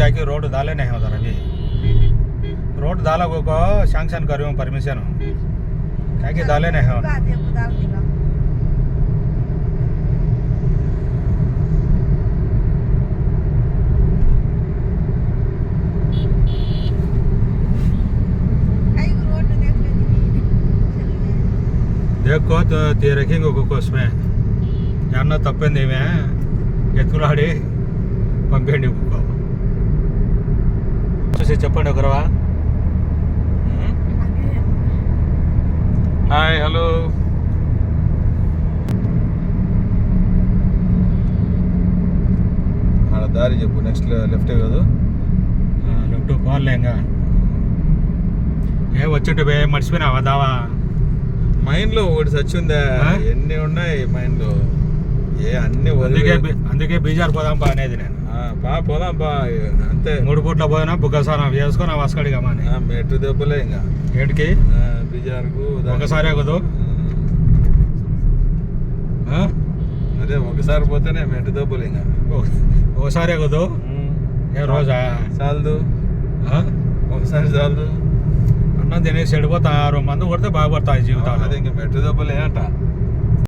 क्या कि रोड डाले नहीं उधर अभी रोड डाला को सैंक्शन करूँ परमिशन क्या कि डाले नहीं हो देखो तो ते रखेंगे को उसमें यार तप्पिंది ఈమె ఎత్తుకులాడి పంపేయండి కుక్క చూసి చెప్పండి ఒకరవా హాయ్ హలో ఆడ దారి చెప్పు నెక్స్ట్ లెఫ్ట్ కాదు లెఫ్ట్ పోలే ఇంకా ఏ వచ్చింటే బే మర్చిపోయినావా దావా మైండ్ లో ఒకటి సచ్చిందా ఎన్ని ఉన్నాయి మైండ్ లో ఏ అన్ని అందుకే బీజార్ పోదాంపా అనేది నేను పోదాంపా అంతే 3 పూట్ల పోయినా బుగ్గసానం చేసుకొని వస్కడిగా మాని మెట్టు దెబ్బలే ఇంకా ఏడికి బీజార్కు ఒకసారి కుదు అదే ఒకసారి పోతేనే మెట్టు దెబ్బలు ఇంకా ఒకసారి కుదు ఏ రోజా చాలదు ఒకసారి చాలదు అన్నం తినేసి చెడిపోతా 6 మంది కొడితే బాగుపడతాయి జీవితాలు అదే ఇంకా మెట్టు దెబ్బలే అంట